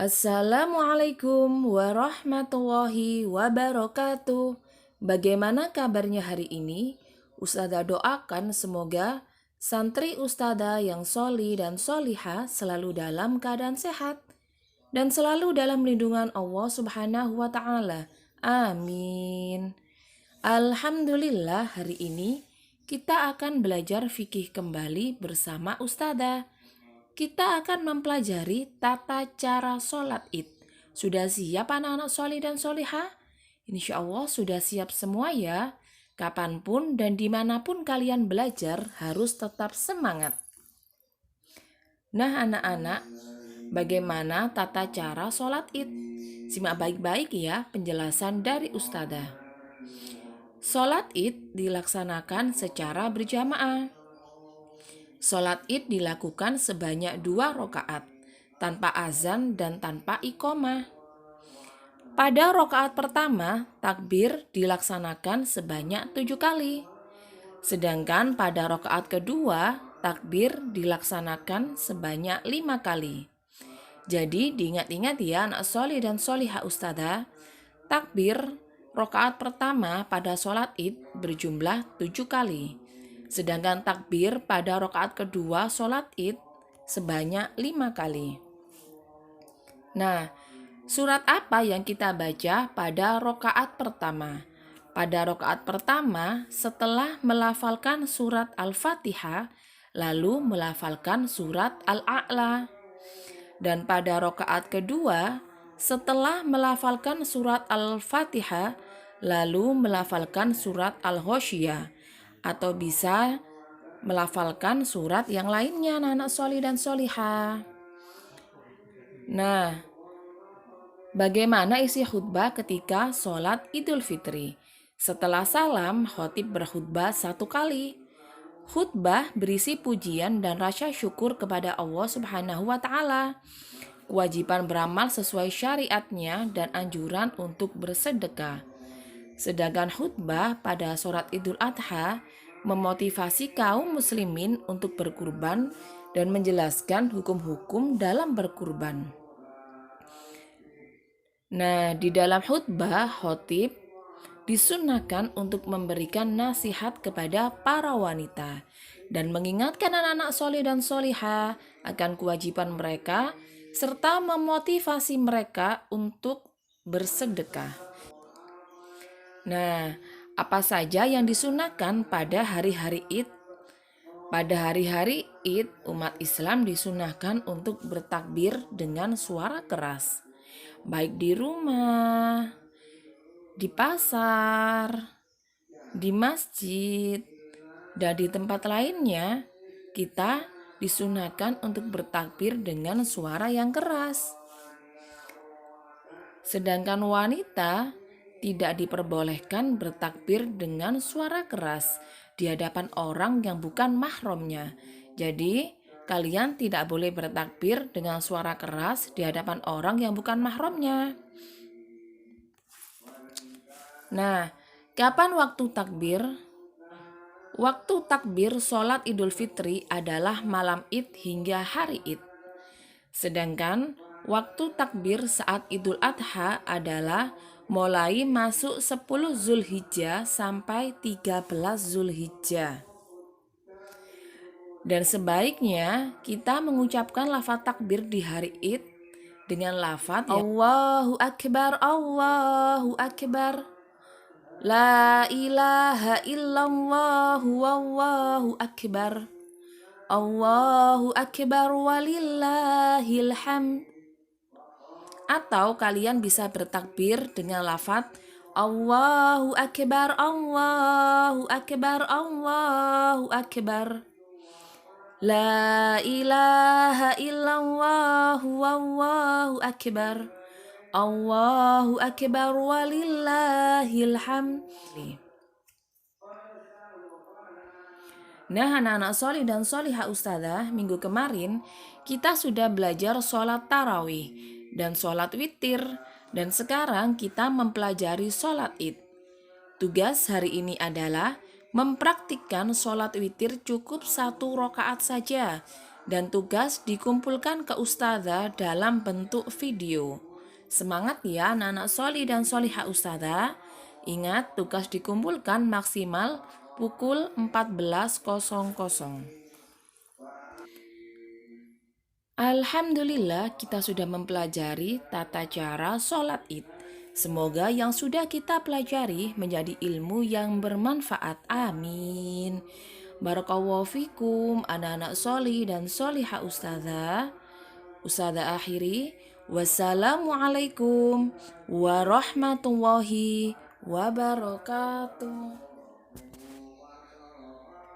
Assalamualaikum warahmatullahi wabarakatuh. Bagaimana kabarnya hari ini? Ustazah doakan semoga santri ustazah yang soli dan soliha selalu dalam keadaan sehat dan selalu dalam lindungan Allah Subhanahu wa Ta'ala. Amin. Alhamdulillah, hari ini kita akan belajar fikih kembali bersama ustazah. Kita akan mempelajari tata cara sholat id. Sudah siap anak-anak solih dan solihah? Insya Allah sudah siap semua ya. Kapanpun dan dimanapun kalian belajar harus tetap semangat. Nah anak-anak, bagaimana tata cara sholat id? Simak baik-baik ya penjelasan dari ustazah. Sholat id dilaksanakan secara berjamaah. Sholat id dilakukan sebanyak 2 rakaat, tanpa azan dan tanpa iqomah. Pada rakaat pertama, takbir dilaksanakan sebanyak 7 kali. Sedangkan pada rakaat kedua, takbir dilaksanakan sebanyak 5 kali. Jadi diingat-ingat ya anak solih dan solihah ustazah, takbir rakaat pertama pada sholat id berjumlah 7 kali. Sedangkan takbir pada rakaat kedua sholat id sebanyak 5 kali. Nah, surat apa yang kita baca pada rakaat pertama? Pada rakaat pertama, setelah melafalkan surat Al-Fatihah, lalu melafalkan surat Al-A'la. Dan pada rakaat kedua, setelah melafalkan surat Al-Fatihah, lalu melafalkan surat Al-Ghoshiyah, atau bisa melafalkan surat yang lainnya anak-anak solih dan solihah. Nah, bagaimana isi khutbah ketika sholat Idul Fitri? Setelah salam, khotib berkhutbah 1 kali. Khutbah berisi pujian dan rasa syukur kepada Allah Subhanahu wa Ta'ala, kewajiban beramal sesuai syariatnya dan anjuran untuk bersedekah. Sedangkan khutbah pada sholat Idul Adha memotivasi kaum muslimin untuk berkurban dan menjelaskan hukum-hukum dalam berkurban. Nah, di dalam khutbah, khotib disunahkan untuk memberikan nasihat kepada para wanita dan mengingatkan anak-anak soleh dan solihah akan kewajiban mereka serta memotivasi mereka untuk bersedekah. Nah, apa saja yang disunahkan pada hari-hari Id? Pada hari-hari Id, umat Islam disunahkan untuk bertakbir dengan suara keras, baik di rumah, di pasar, di masjid, dan di tempat lainnya. Kita disunahkan untuk bertakbir dengan suara yang keras. Sedangkan wanita tidak diperbolehkan bertakbir dengan suara keras di hadapan orang yang bukan mahramnya. Jadi, kalian tidak boleh bertakbir dengan suara keras di hadapan orang yang bukan mahramnya. Nah, kapan waktu takbir? Waktu takbir sholat Idul Fitri adalah malam Id hingga hari Id. Sedangkan waktu takbir saat Idul Adha adalah mulai masuk 10 Zulhijjah sampai 13 Zulhijjah. Dan sebaiknya kita mengucapkan lafaz takbir di hari Id dengan lafaz Allahu Akbar, Allahu Akbar, La ilaha illallah, wallahu akbar, Allahu akbar walillahil hamd. Atau kalian bisa bertakbir dengan lafaz Allahu akbar, Allahu akbar, Allahu akbar, La ilaha illallah, wallahu akbar, Allahu akbar walillahil hamd. Nah anak-anak solih dan solihah ustazah, minggu kemarin kita sudah belajar sholat tarawih dan sholat witir, dan sekarang kita mempelajari sholat id. Tugas hari ini adalah mempraktikkan sholat witir cukup 1 rakaat saja dan tugas dikumpulkan ke ustazah dalam bentuk video. Semangat ya anak-anak soli dan solihah ustazah. Ingat, tugas dikumpulkan maksimal pukul 14.00. Alhamdulillah kita sudah mempelajari tata cara sholat id. Semoga yang sudah kita pelajari menjadi ilmu yang bermanfaat. Amin. Barakallahu fikum anak-anak soli dan solihah ustazah. Ustazah akhiri. Wassalamualaikum warahmatullahi wabarakatuh.